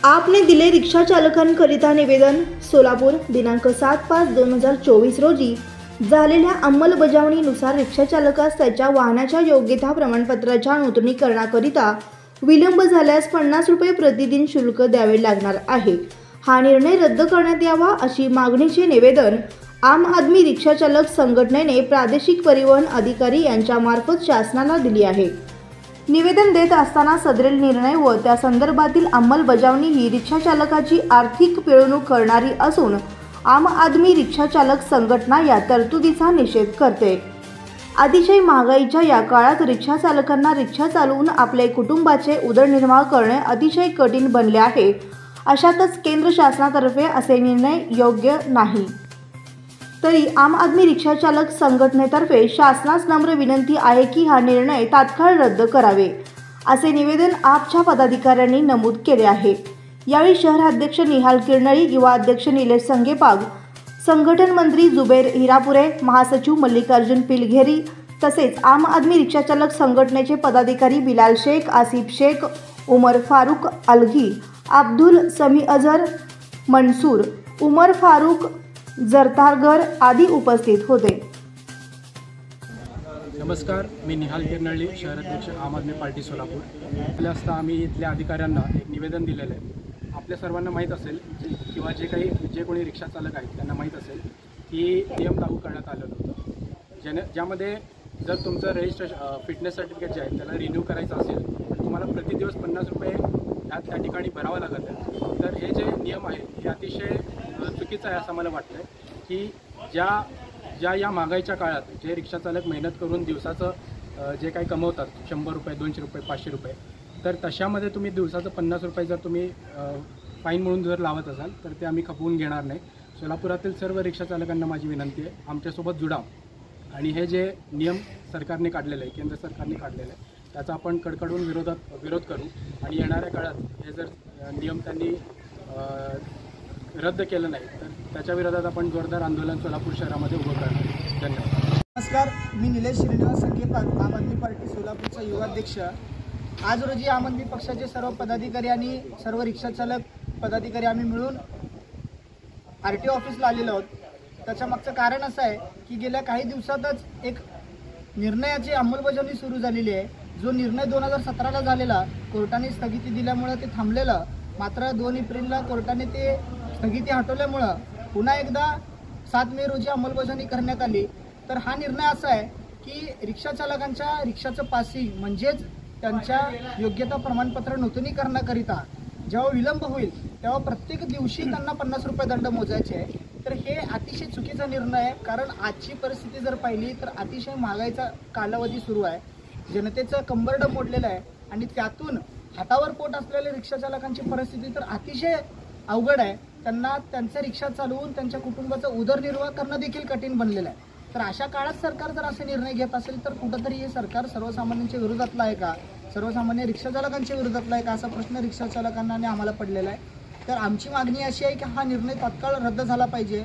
आपने दिले रिक्षा चालकांकरिता निवेदन। सोलापूर दिनांक 7/5/2024 रोजी झालेल्या अंमलबजावणीनुसार रिक्षा चालकास त्याच्या वाहनाच्या योग्यता प्रमाणपत्राच्या नूतनीकरणाकरिता विलंब झाल्यास 50 रुपये प्रतिदिन शुल्क द्यावे लागणार आहे। हा निर्णय रद्द करण्यात यावा अशी मागणीचे निवेदन आम आदमी रिक्षा चालक संघटनेने प्रादेशिक परिवहन अधिकारी यांच्या मार्फत शासनाला दिली आहे। निवेदन देत असताना सदरील निर्णय व त्या संदर्भातील अंमलबजावणी ही रिक्षा चालकाची आर्थिक पिळवणूक करणारी असून आम आदमी रिक्षा चालक संघटना या तरतुदीचा निषेध करते। अतिशय महागाईच्या या काळात रिक्षा चालकांना रिक्षा चालवून आपले कुटुंबाचे उदरनिर्वाह करणे अतिशय कठीण बनले आहे। अशातच केंद्र शासनातर्फे असे निर्णय योग्य नाही। तरी आम आदमी रिक्षा चालक संघटनेतर्फे शासनास नम्र विनंती आहे की हा निर्णय तात्काळ रद्द करावे असे निवेदन आपच्या पदाधिकाऱ्यांनी नमूद केले आहे। यावेळी शहराध्यक्ष निहाल किरनळी, युवा अध्यक्ष निलेश संगेपाग, संघटन मंत्री जुबेर हिरापुरे, महासचिव मल्लिकार्जुन पिलघेरी तसेच आम आदमी रिक्षा चालक संघटनेचे पदाधिकारी बिलाल शेख, आसिफ शेख, उमर फारूक अलघी, अब्दुल समी अजहर, मंसूर, उमर फारूक जरतारगर आदी उपस्थित होते। नमस्कार, मी निहाल किरनळी, शहराध्यक्ष आम आदमी पार्टी सोलापूर। आपल्या असता आम्ही इथल्या अधिकाऱ्यांना एक निवेदन दिलेलं आहे। आपल्या सर्वांना माहीत असेल किंवा जे कोणी रिक्षा चालक आहेत त्यांना माहीत असेल की नियम लागू करण्यात आलेलं होतं, ज्यामध्ये जर तुमचं रजिस्ट्रेशन फिटनेस सर्टिफिकेट जे आहे त्याला रिन्यू करायचं असेल तर तुम्हाला प्रति दिवस 50 रुपये त्या ठिकाणी भरावं लागत आहे। तर हे जे नियम आहे हे अतिशय चुकीचं आहे असं मला वाटतं की या महागाईच्या काळात जे रिक्षा चालक मेहनत करून दिवसाचं जे काही कमवतात 100 रुपये, 200 रुपये, 500 रुपये, तर तशामध्ये तुम्ही दिवसाचं 50 रुपये जर तुम्ही फाईन म्हणून जर लावत असाल तर ते आम्ही खपवून घेणार नाही। सोलापुरातील सर्व रिक्षा चालकांना माझी विनंती आहे, आमच्यासोबत जुडा आणि हे जे नियम सरकारने काढलेले आहे, केंद्र सरकारने काढलेलं आहे, त्याचा आपण कडकडून विरोध करू आणि येणाऱ्या काळात हे जर नियम त्यांनी रद्द केलं नाही तर त्याच्या विरोधात आपण जोरदार आंदोलन सोलापूर शहरामध्ये उभं करणार। धन्यवाद। नमस्कार, मी निलेश संगेपाग, आम आदमी पार्टी सोलापूरचा युवा अध्यक्ष। आज रोजी आम आदमी पक्षाचे सर्व पदाधिकारी आणि सर्व रिक्षा चालक पदाधिकारी आम्ही मिळून RTO ऑफिसला आलेलो आहोत। त्याच्या मागचं कारण असं आहे की गेल्या काही दिवसातच एक निर्णयाची अंमलबजावणी सुरू झालेली आहे। जो निर्णय 2017ला झालेला, कोर्टाने स्थगिती दिल्यामुळे ते थांबलेलं, मात्र 2 एप्रिलला कोर्टाने ते स्थगिती हटवल्यामुळं पुन्हा एकदा 7 मे रोजी अंमलबजावणी करण्यात आली। तर हा निर्णय असा आहे की रिक्षा चालकांच्या रिक्षाचं पासिंग म्हणजेच त्यांच्या योग्यता प्रमाणपत्र नूतनीकरणाकरिता जेव्हा विलंब होईल तेव्हा प्रत्येक दिवशी त्यांना 50 रुपये दंड मोजायचे आहे। तर हे अतिशय चुकीचा निर्णय आहे, कारण आजची परिस्थिती जर पाहिली तर अतिशय महागाईचा कालावधी सुरू आहे, जनतेचं कंबरडं मोडलेलं आहे आणि त्यातून हातावर पोट असलेल्या रिक्षा चालकांची परिस्थिती तर अतिशय अवघड आहे। त्यांना त्यांचं रिक्षा चालवून त्यांच्या कुटुंबाचा उदरनिर्वाह करणं देखील कठीण बनलेलं आहे। तर अशा काळात सरकार जर असे निर्णय घेत असेल तर कुठंतरी हे सरकार सर्वसामान्यांच्या विरोधातलं आहे का, सर्वसामान्य रिक्षा चालकांच्या विरोधातला आहे का, असा प्रश्न रिक्षा चालकांना आणि आम्हाला पडलेला आहे। तर आमची मागणी अशी आहे की हा निर्णय तात्काळ रद्द झाला पाहिजे।